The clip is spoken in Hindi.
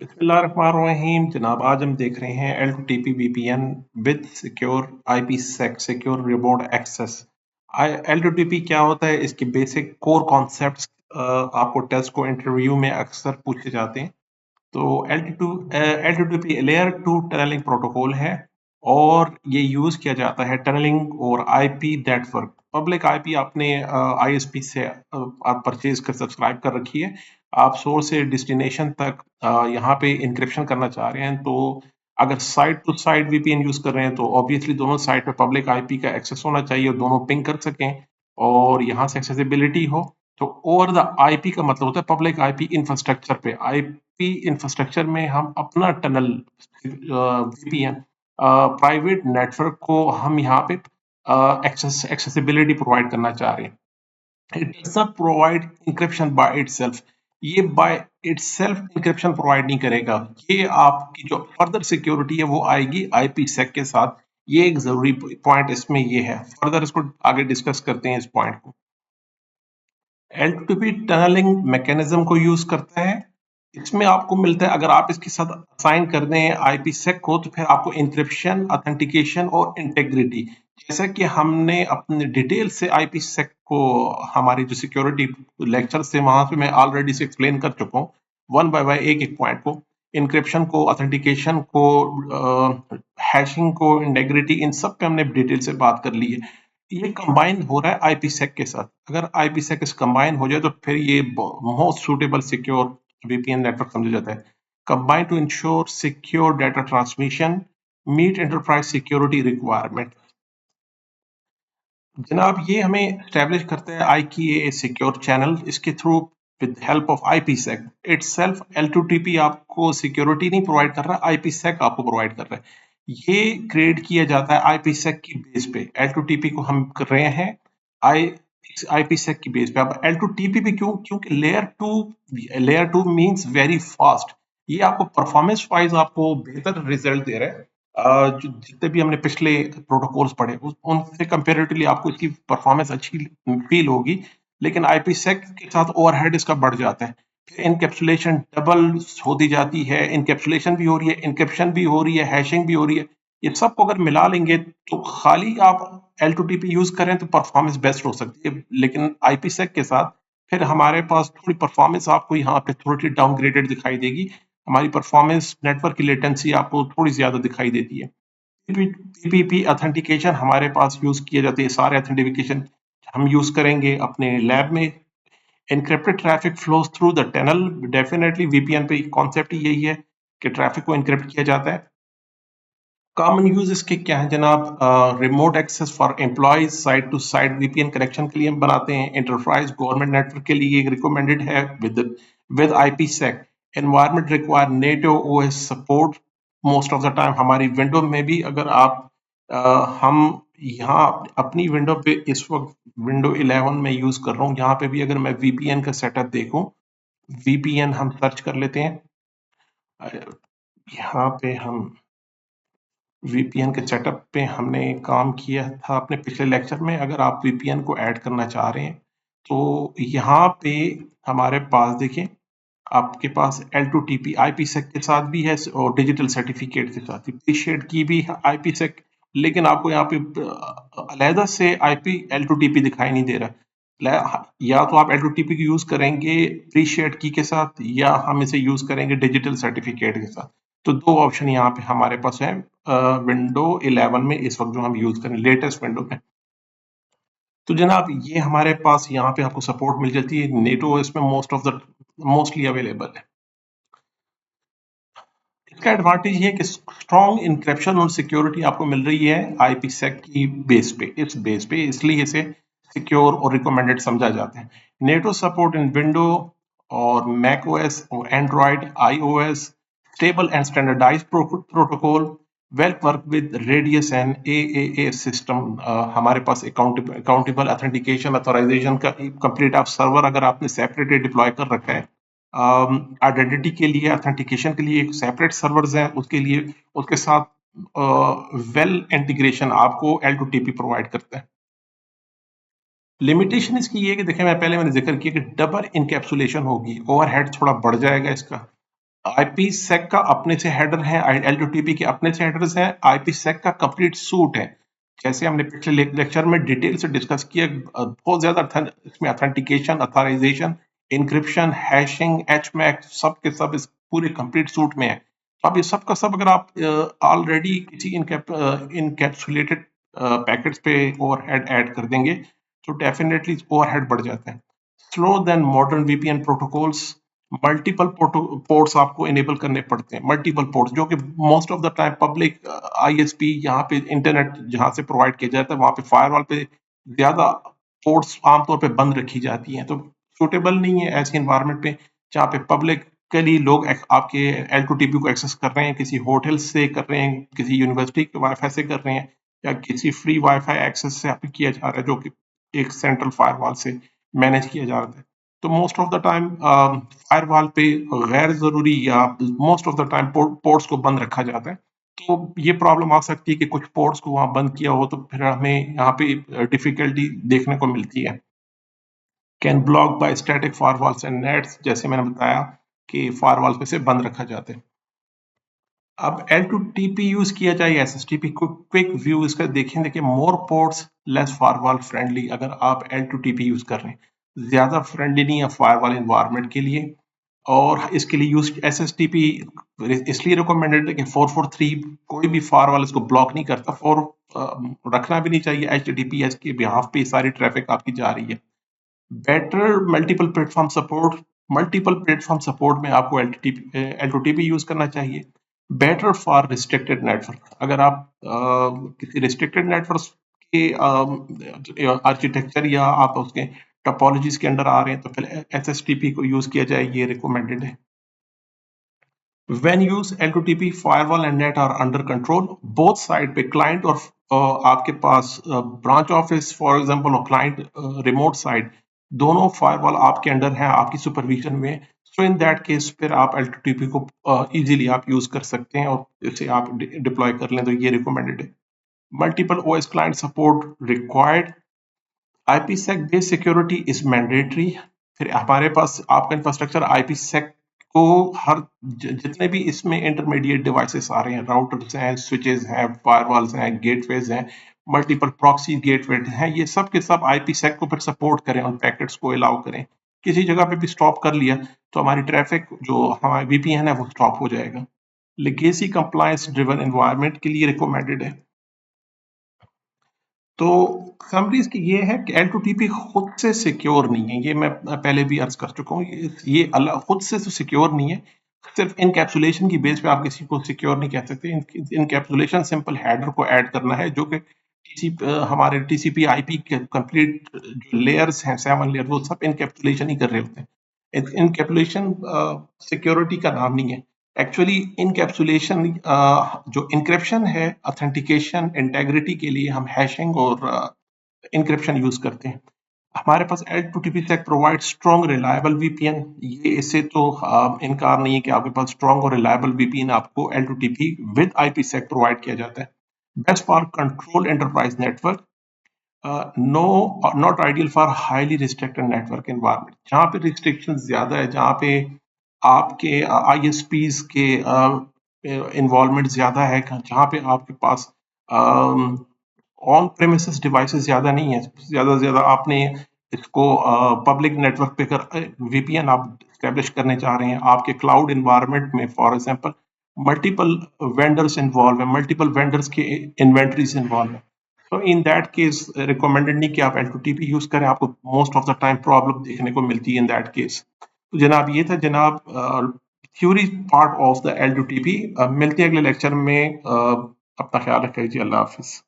बिस्मिल्लाहिर्रहमानिर्रहीम जनाब, आज हम देख रहे हैं L2TP VPN with secure IPsec secure remote access. L2TP क्या होता है, इसके बेसिक कोर कॉन्सेप्ट्स आपको टेस्ट को इंटरव्यू में अक्सर पूछे जाते हैं। तो L2TP लेयर 2 टनलिंग प्रोटोकॉल है और ये यूज किया जाता है टनलिंग और आईपी नेटवर्क। पब्लिक आईपी आपने आईएसपी से आप परचेज कर सब्सक्राइब कर रखी है। आप सोर्स से डेस्टिनेशन तक यहाँ पे इंक्रिप्शन करना चाह रहे हैं, तो अगर site to site VPN use कर रहे हैं तो ऑब्वियसली दोनों साइड पे पब्लिक आईपी का एक्सेस होना चाहिए और दोनों पिंग कर सकें और यहाँ से एक्सेसिबिलिटी हो। तो ओवर द आईपी का मतलब होता है पब्लिक आईपी इंफ्रास्ट्रक्चर पे। आईपी इंफ्रास्ट्रक्चर में हम अपना टनल वीपीएन प्राइवेट नेटवर्क को हम यहाँ पे एक्सेसिबिलिटी प्रोवाइड करना चाह रहे हैं। It does not provide encryption by itself. ये बाय इटसेल्फ इंक्रिप्शन प्रोवाइड नहीं करेगा। ये आपकी जो फर्दर सिक्योरिटी है वो आएगी आईपी सेक के साथ। ये एक जरूरी पॉइंट इसमें ये है। फर्दर इसको आगे डिस्कस करते हैं इस पॉइंट को। L2P टनलिंग मैकेनिज्म को यूज करता है। इसमें आपको मिलता है, अगर आप इसके साथ असाइन कर दें IPsec को, तो फिर आपको इंक्रिप्शन, ऑथेंटिकेशन और इंटेग्रिटी। जैसा कि हमने अपने डिटेल से IPsec को हमारी जो सिक्योरिटी लेक्चर से वहां पे मैं ऑलरेडी से एक्सप्लेन कर चुका हूँ वन बाय वन एक एक पॉइंट को, इंक्रिप्शन को, ऑथेंटिकेशन को, हैशिंग को, इंटेग्रिटी, इन सब पे हमने डिटेल से बात कर ली है। ये कंबाइन हो रहा है IPsec के साथ। अगर IPsec इस कंबाइन हो जाए तो फिर ये most suitable secure VPN network समझा जाता है। Combine to ensure secure data transmission, meet enterprise security requirement. जनाब, ये हमें स्टैब्लिश करता है IKA सिक्योर चैनल। इसके through with help of IPsec itself L2TP आपको सिक्योरिटी नहीं प्रोवाइड कर रहा, IPsec आपको प्रोवाइड कर रहा है। ये क्रिएट किया जाता है IPsec की बेस पे। L2TP को हम कर रहे हैं आई IPsec की बेस पे। अब L2TP पे क्यों? क्योंकि layer two means very fast. ये आपको परफॉर्मेंस वाइज आपको बेहतर रिजल्ट दे रहा है। जो जितने भी हमने पिछले प्रोटोकॉल्स पढ़े उनसे कंपेरेटिवली आपको इसकी परफॉर्मेंस अच्छी फील होगी, लेकिन IPsec के साथ ओवरहेड इसका बढ़ जाता है। फिर इनकैप्सुलेशन डबल होती जाती है, इनकैप्सुलेशन भी हो रही है, इनक्रिप्शन भी हो रही है, हैशिंग भी हो रही है। ये सबको अगर मिला लेंगे तो खाली आप L2TP यूज करें तो परफॉर्मेंस बेस्ट हो सकती है, लेकिन IPsec के साथ फिर हमारे पास थोड़ी परफॉर्मेंस आपको यहाँ पे थोड़ी डाउनग्रेडेड दिखाई देगी। हमारी परफॉर्मेंस, नेटवर्क की लेटेंसी आपको थोड़ी ज्यादा दिखाई देती है। पीपीपी ऑथेंटिकेशन हमारे पास यूज किए जाते हैं। सारे ऑथेंटिकेशन हम यूज करेंगे अपने लैब में। Encrypted traffic flows through the tunnel. Definitely VPN पे कॉन्सेप्ट ही यही है कि ट्रैफिक को एनक्रिप्ट किया जाता है। कॉमन यूज इसके क्या है जनाब? Remote access for employees, site to site VPN connection के लिए हम बनाते हैं। एंटरप्राइज गवर्नमेंट नेटवर्क के लिए रिकमेंडेड है with IPsec। Environment require native OS support most of the time. हमारी विंडो में भी अगर आप हम यहाँ अपनी विंडो पे इस वक्त विंडो 11 में यूज कर रहा हूँ, यहाँ पे भी अगर मैं VPN का सेटअप देखूं, VPN हम सर्च कर लेते हैं। यहाँ पे हम VPN के सेटअप पे हमने काम किया था अपने पिछले लेक्चर में। अगर आप VPN को ऐड करना चाह रहे हैं तो यहाँ पे हमारे पास देखें, आपके पास L2TP IPsec के साथ भी है और डिजिटल सर्टिफिकेट के साथ भी। अप्रिशिएट की भी है IPsec, लेकिन आपको यहाँ पे अलहदा से L2TP दिखाई नहीं दे रहा। या तो आप L2TP की यूज करेंगे अप्रिशिएट की के साथ, या हम इसे यूज करेंगे डिजिटल सर्टिफिकेट के साथ। तो दो ऑप्शन यहाँ पे हमारे पास है विंडो 11 में इस वक्त जो हम यूज करें लेटेस्ट विंडो में। तो जनाब, ये हमारे पास यहाँ पे आपको सपोर्ट मिल जाती है। नेटो इसमें मोस्टली अवेलेबल है। इसका एडवांटेज ये है कि स्ट्रॉन्ग इंक्रिप्शन और सिक्योरिटी आपको मिल रही है IPsec की बेस पे, इस बेस पे, इसलिए इसे सिक्योर और रिकमेंडेड समझा जाता है। नेटो सपोर्ट इन विंडो और मैक OS और Android iOS, stable and standardised protocol, well work with RADIUS and AAA system. हमारे पास अकाउंटेबल ऑथेंटिकेशन ऑथराइजेशन का कंप्लीट आप सर्वर अगर आपने सेपरेट डिप्लॉय कर रखा है, आइडेंटिटी के लिए, ऑथेंटिकेशन के लिए एक सेपरेट सर्वर्स हैं, उसके लिए उसके साथ वेल इंटीग्रेशन आपको L2TP प्रोवाइड करता है। लिमिटेशन इसकी ये है कि देखें, मैंने जिक्र किया कि डबल इनकैप्सुलेशन होगी, ओवरहेड थोड़ा बढ़ जाएगा इसका। IPsec का अपने से हेडर है, L2TP के अपने से हेडर्स हैं, IPsec का कंप्लीट सूट है। जैसे हमने पिछले लेक्चर में डिटेल से डिस्कस किया, बहुत ज्यादा इसमें authentication, authorisation, encryption, hashing, HMAC सब के सब इस पूरे कंप्लीट सूट में है। तो अब ये सब का सब अगर आप ऑलरेडी किसी इनकैप्सुलेटेड पैकेट्स पे ओवरहेड ऐड कर देंगे तो डेफिनेटली ओवरहेड बढ़ जाता है। Slow then modern VPN protocols, multiple ports आपको इनेबल करने पड़ते हैं, मल्टीपल पोर्ट्स जो कि most of the time public ISP यहाँ पे इंटरनेट जहाँ से प्रोवाइड किया जाता है वहाँ पे फायरवॉल पे ज्यादा पोर्ट्स आमतौर पे बंद रखी जाती हैं, तो सुटेबल नहीं है ऐसे इन्वायरमेंट पे जहाँ पे पब्लिकली लोग आपके L2TP को एक्सेस कर रहे हैं, किसी होटल से कर रहे हैं, किसी यूनिवर्सिटी के वाईफाई से कर रहे हैं, या किसी फ्री वाईफाई एक्सेस से आपको किया जा रहा है जो कि एक सेंट्रल फायरवॉल से मैनेज किया जा रहा है। तो most of the time firewall पे गैर जरूरी या most of the time ports को बंद रखा जाता है। तो ये प्रॉब्लम आ सकती है कि कुछ पोर्ट्स को वहां बंद किया हो तो फिर हमें यहाँ पे डिफिकल्टी देखने को मिलती है। Can block bye static firewalls and nets, जैसे मैंने बताया कि फायरवॉल पे से बंद रखा जाता है। अब L2TP यूज किया जाए SSTP को, क्विक व्यू इसका देखें। देखिए, मोर पोर्ट्स लेस फायरवॉल फ्रेंडली। अगर आप L2TP यूज कर रहे हैं, ज्यादा फ्रेंडली नहीं है फायरवॉल इन्वायरमेंट के लिए, और इसके लिए यूज SSTP इसलिए रिकमेंडेड है कि 443 कोई भी फायरवॉल इसको ब्लॉक नहीं करता, रखना भी नहीं चाहिए। HTTPS के बिहाफ पे सारी ट्रैफिक आपकी जा रही है। Better multiple platform support, multiple platform support में आपको L2TP यूज करना चाहिए। बेटर फॉर रिस्ट्रिक्टेड नेटवर्क, अगर आप किसी रिस्ट्रिक्टेड नेटवर्क के आर्किटेक्चर या आप उसके टोपोलॉजीज के अंडर आ रहे हैं तो फिर SSTP को यूज किया जाए, ये रिकमेंडेड है। When used, L2TP firewall and net are under control. Both side पे client और आपके पास ब्रांच ऑफिस फॉर एग्जांपल और क्लाइंट रिमोट साइड, दोनों फायरवॉल आपके अंडर हैं, आपकी सुपरविजन में। सो इन दैट केस फिर आप L2TP को इजीली आप यूज कर सकते हैं और इसे आप डिप्लॉय कर लें, तो ये रिकमेंडेड है। Multiple OS client support required. IPsec based security is mandatory. फिर हमारे पास आपका इंफ्रास्ट्रक्चर IPsec को हर जितने भी इसमें इंटरमीडिएट डिवाइसेस आ रहे हैं, राउटर्स हैं, स्विचेस हैं, फायरवॉल्स हैं, गेटवेज हैं, मल्टीपल प्रॉक्सी गेटवे हैं, ये सब के सब IPsec को फिर सपोर्ट करें, उन पैकेट्स को अलाउ करें। किसी जगह पे भी स्टॉप कर लिया तो हमारी ट्रैफिक जो हमारा VPN है वो स्टॉप हो जाएगा। लिगेसी कंप्लायंस ड्रिवन एनवायरनमेंट के लिए रिकमेंडेड है। तो समरी इसकी ये है कि L2TP खुद से सिक्योर नहीं है, ये मैं पहले भी अर्ज कर चुका हूँ। ये अलग खुद से तो सिक्योर नहीं है, सिर्फ इनकैप्सुलेशन की बेस पे आप किसी को सिक्योर नहीं कह सकते। इनकैप्सुलेशन सिंपल हेडर को ऐड करना है जो कि हमारे TCP IP के कंप्लीट जो लेयर्स हैं, 7 लेयर, वो सब इनकैप्सुलेशन ही कर रहे होते हैं। इनकैप्सुलेशन सिक्योरिटी का नाम नहीं है। एक्चुअली इनकैप्सुलेशन जो इंक्रिप्शन है, ऑथेंटिकेशन, इंटेग्रिटी के लिए हम हैशिंग और इंक्रिप्शन यूज करते हैं। हमारे पास L2TP sec provide strong reliable VPN, ये इससे तो इनकार नहीं है कि आपके पास स्ट्रॉन्ग और रिलायबल VPN आपको L2TP विद IPsec प्रोवाइड किया जाता है। Best for control enterprise network, no not ideal for highly restricted network environment, जहाँ पे रिस्ट्रिक्शन ज्यादा है, जहाँ पे आपके ISPs के इन्वॉल्वमेंट ज्यादा है, जहाँ पे आपके पास ऑन प्रेमिसेस डिवाइसेस ज्यादा नहीं है, ज्यादा से ज्यादा आपने इसको पब्लिक नेटवर्क पे कर VPN आप स्टैब्लिश करने चाह रहे हैं, आपके क्लाउड इन्वायरमेंट में for example multiple vendors involve है, मल्टीपल वेंडर्स के इन्वेंटरीज इन्वॉल्व है, तो इन दैट केस रिकमेंडेड नहीं कि आप L2TP यूज करें, आपको most of the time problem देखने को मिलती है इन दैट केस। तो जनाब ये था जनाब theory part of the L2TP। मिलते हैं अगले लेक्चर में। अपना ख्याल रखिए जी, अल्लाह हाफिज।